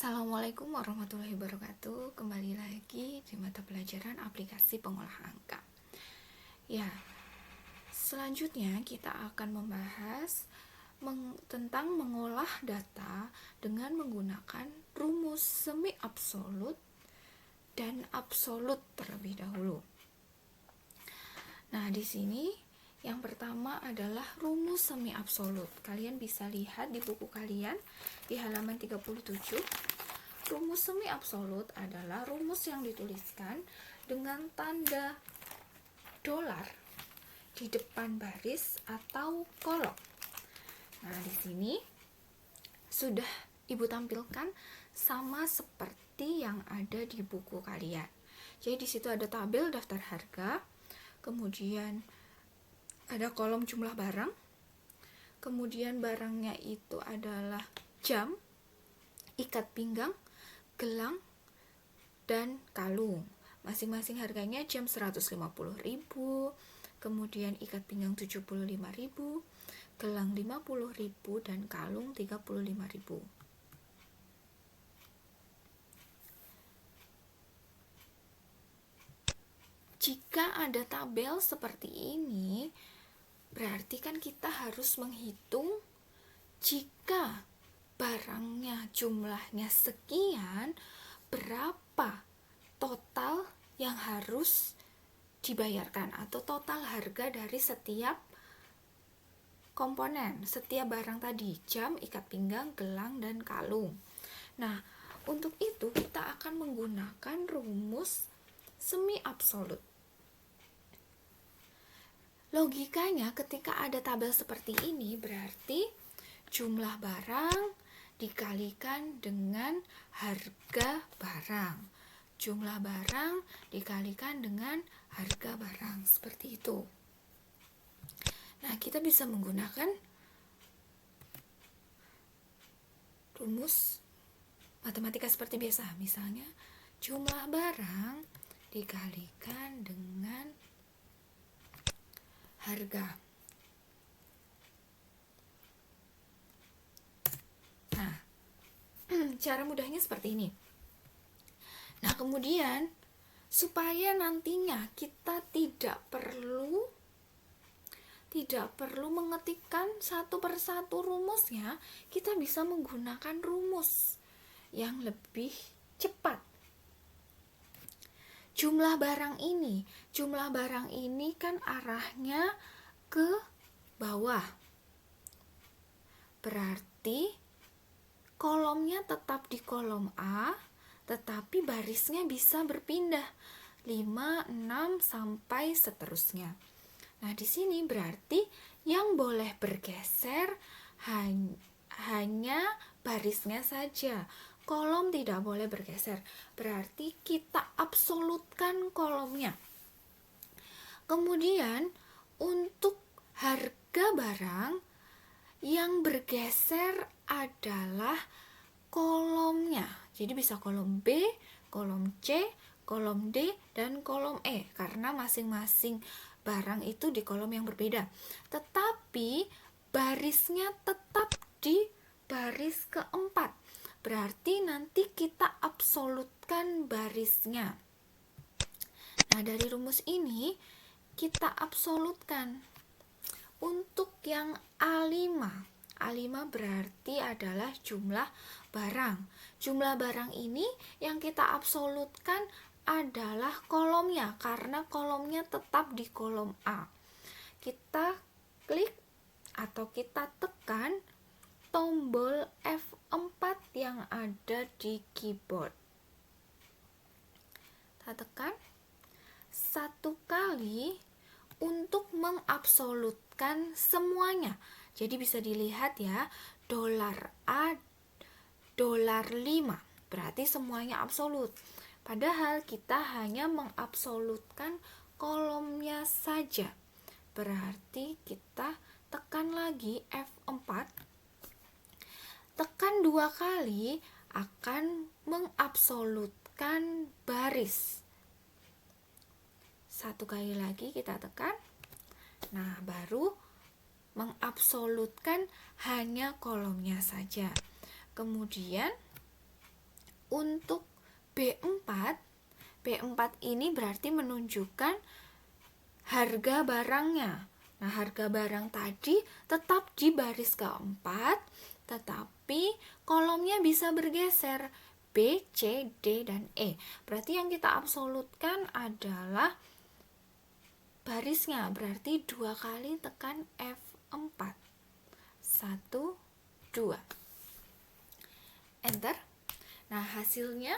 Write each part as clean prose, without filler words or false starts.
Assalamualaikum warahmatullahi wabarakatuh. Kembali lagi di mata pelajaran aplikasi pengolah angka. Ya, selanjutnya kita akan membahas tentang mengolah data dengan menggunakan rumus semi absolut dan absolut terlebih dahulu. Nah, di sini yang pertama adalah rumus semi absolut. Kalian bisa lihat di buku kalian di halaman 37. Rumus semi absolut adalah rumus yang dituliskan dengan tanda dolar di depan baris atau kolom. Nah, di sini sudah Ibu tampilkan sama seperti yang ada di buku kalian. Jadi di situ ada tabel daftar harga, kemudian ada kolom jumlah barang, kemudian barangnya itu adalah jam, ikat pinggang, gelang, dan kalung. Masing-masing harganya jam 150.000, kemudian ikat pinggang 75.000, gelang 50.000, dan kalung 35.000. Jika ada tabel seperti ini, berarti kan kita harus menghitung jika barangnya jumlahnya sekian, berapa total yang harus dibayarkan atau total harga dari setiap komponen, setiap barang tadi, jam, ikat pinggang, gelang, dan kalung. Nah, untuk itu kita akan menggunakan rumus semi absolut. Logikanya ketika ada tabel seperti ini berarti jumlah barang dikalikan dengan harga barang. Jumlah barang dikalikan dengan harga barang, seperti itu. Nah, kita bisa menggunakan rumus matematika seperti biasa. Misalnya, jumlah barang dikalikan dengan harga. Nah, cara mudahnya seperti ini. Nah, kemudian supaya nantinya kita tidak perlu mengetikkan satu persatu rumusnya, kita bisa menggunakan rumus yang lebih cepat. Jumlah barang ini kan arahnya ke bawah. Berarti kolomnya tetap di kolom A, tetapi barisnya bisa berpindah 5, 6 sampai seterusnya. Nah, di sini berarti yang boleh bergeser hanya barisnya saja. Kolom tidak boleh bergeser. Berarti kita absolutkan kolomnya. Kemudian untuk harga barang yang bergeser adalah kolomnya. Jadi bisa kolom B, kolom C, kolom D, dan kolom E. Karena masing-masing barang itu di kolom yang berbeda. Tetapi barisnya tetap di baris keempat. Berarti nanti kita absolutkan barisnya. Nah, dari rumus ini kita absolutkan. Untuk yang A5 berarti adalah jumlah barang. Jumlah barang ini yang kita absolutkan adalah kolomnya, karena kolomnya tetap di kolom A. Kita klik atau kita tekan tombol F4 yang ada di keyboard. Kita tekan satu kali untuk mengabsolutkan semuanya. Jadi bisa dilihat ya, dolar A, dolar 5, berarti semuanya absolut. Padahal kita hanya mengabsolutkan kolomnya saja. Berarti kita tekan lagi F4. Tekan 2 kali akan mengabsolutkan baris. 1 kali lagi kita tekan. Nah, baru mengabsolutkan hanya kolomnya saja. Kemudian untuk B4 ini berarti menunjukkan harga barangnya. Nah, harga barang tadi tetap di baris keempat, tetapi kolomnya bisa bergeser B, C, D, dan E. Berarti yang kita absolutkan adalah barisnya, berarti 2 kali tekan F4. 1, 2. Enter. Nah, hasilnya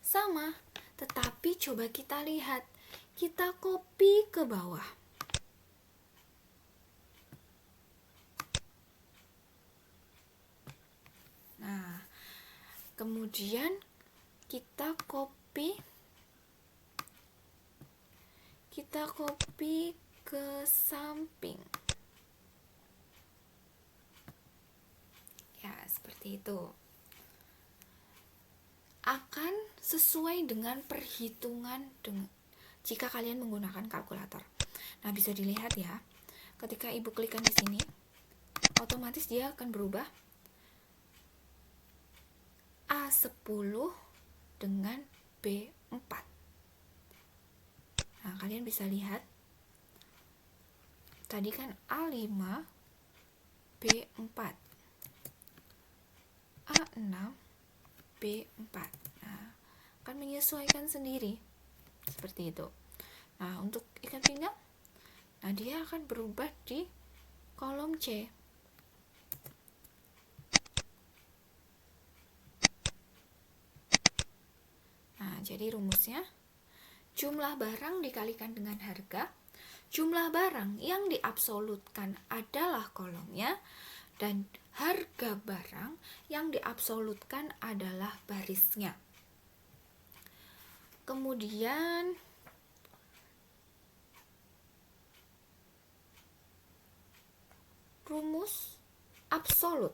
sama, tetapi coba kita lihat. Kita copy ke bawah. Nah, kemudian kita copy ke samping. Ya, seperti itu. Akan sesuai dengan perhitungan jika kalian menggunakan kalkulator. Nah, bisa dilihat ya. Ketika Ibu klikkan di sini, otomatis dia akan berubah A10 dengan B4. Nah, kalian bisa lihat. Tadi kan A5, B4. A6, B4. Nah, akan menyesuaikan sendiri. Seperti itu. Nah, untuk ikat pinggang, nah dia akan berubah di kolom C. Nah, jadi rumusnya jumlah barang dikalikan dengan harga. Jumlah barang yang diabsolutkan adalah kolomnya, dan harga barang yang diabsolutkan adalah barisnya. Kemudian rumus absolut.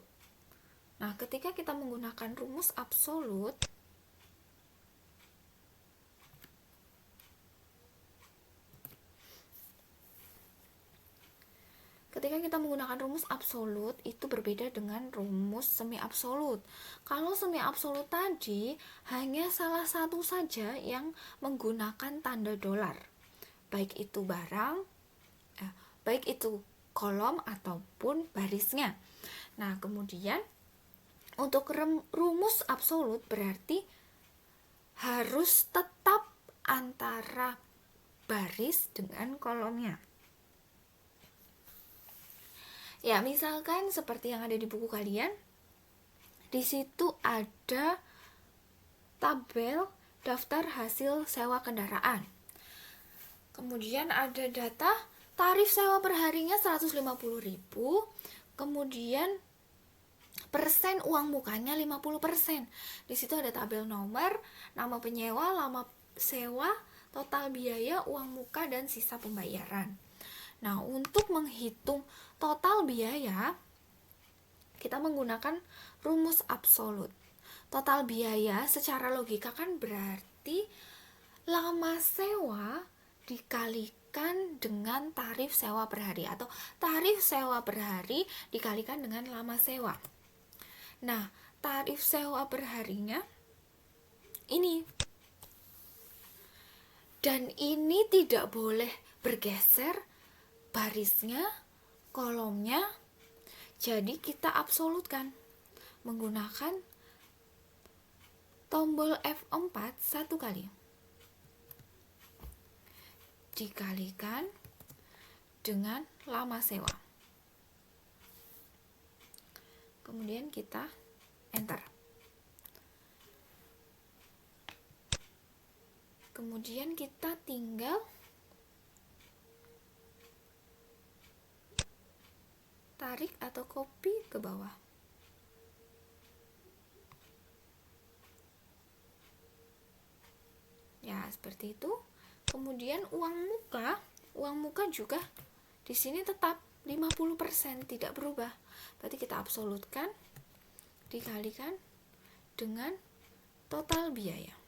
Nah, ketika kita menggunakan rumus absolut, itu berbeda dengan rumus semi absolut. Kalau semi absolut tadi hanya salah satu saja yang menggunakan tanda dolar, baik itu kolom ataupun barisnya. Nah, kemudian untuk rumus absolut berarti harus tetap antara baris dengan kolomnya. Ya, misalkan seperti yang ada di buku kalian, di situ ada tabel daftar hasil sewa kendaraan. Kemudian ada data tarif sewa perharinya 150.000, kemudian persen uang mukanya 50%. Di situ ada tabel nomor, nama penyewa, lama sewa, total biaya, uang muka, dan sisa pembayaran. Nah, untuk menghitung total biaya, kita menggunakan rumus absolut. Total biaya secara logika kan berarti lama sewa dikalikan dengan tarif sewa per hari, atau tarif sewa per hari dikalikan dengan lama sewa. Nah, tarif sewa per harinya ini. Dan ini tidak boleh bergeser barisnya, kolomnya. Jadi kita absolutkan menggunakan tombol F4 satu kali. Dikalikan dengan lama sewa. Kemudian kita enter. Kemudian kita tinggal tarik atau copy ke bawah. Ya, seperti itu. Kemudian uang muka juga di sini tetap 50%, tidak berubah. Berarti kita absolutkan dikalikan dengan total biaya.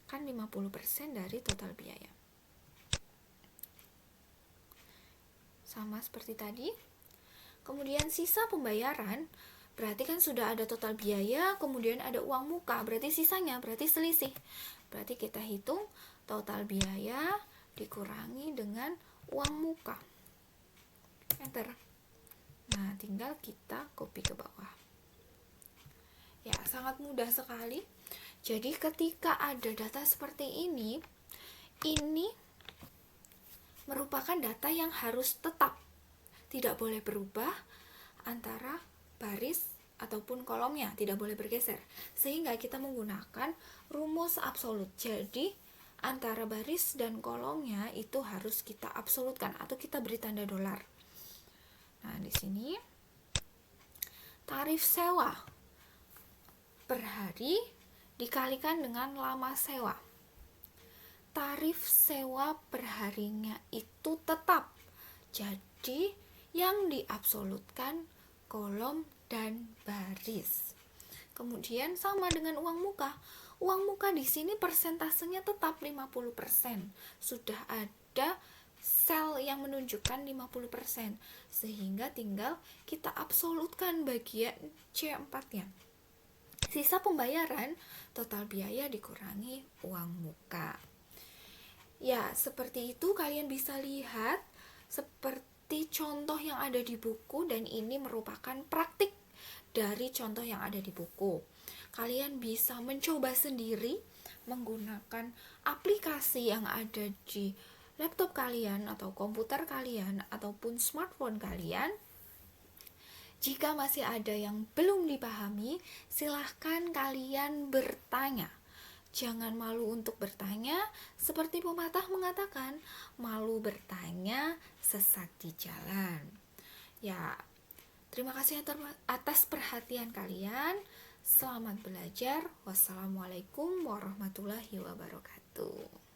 Kan 50% dari total biaya. Sama seperti tadi. Kemudian sisa pembayaran Berarti kan sudah ada total biaya, kemudian ada uang muka, berarti sisanya, berarti selisih. Berarti kita hitung total biaya dikurangi dengan uang muka. Enter. Nah, tinggal kita copy ke bawah. Ya, sangat mudah sekali. Jadi ketika ada data seperti ini merupakan data yang harus tetap, tidak boleh berubah antara baris ataupun kolomnya, tidak boleh bergeser, sehingga kita menggunakan rumus absolut. Jadi antara baris dan kolomnya itu harus kita absolutkan atau kita beri tanda dolar. Nah, di sini tarif sewa per hari dikalikan dengan lama sewa. Tarif sewa per harinya itu tetap, jadi yang diabsolutkan kolom dan baris. Kemudian sama dengan uang muka. Uang muka di sini persentasenya tetap 50%. Sudah ada sel yang menunjukkan 50%, sehingga tinggal kita absolutkan bagian C4-nya. Sisa pembayaran, total biaya dikurangi uang muka. Ya, seperti itu kalian bisa lihat seperti contoh yang ada di buku, dan ini merupakan praktik dari contoh yang ada di buku. Kalian bisa mencoba sendiri menggunakan aplikasi yang ada di laptop kalian atau komputer kalian ataupun smartphone kalian. Jika masih ada yang belum dipahami, silahkan kalian bertanya. Jangan malu untuk bertanya, seperti pepatah mengatakan, malu bertanya, sesat di jalan. Ya, terima kasih atas perhatian kalian. Selamat belajar. Wassalamualaikum warahmatullahi wabarakatuh.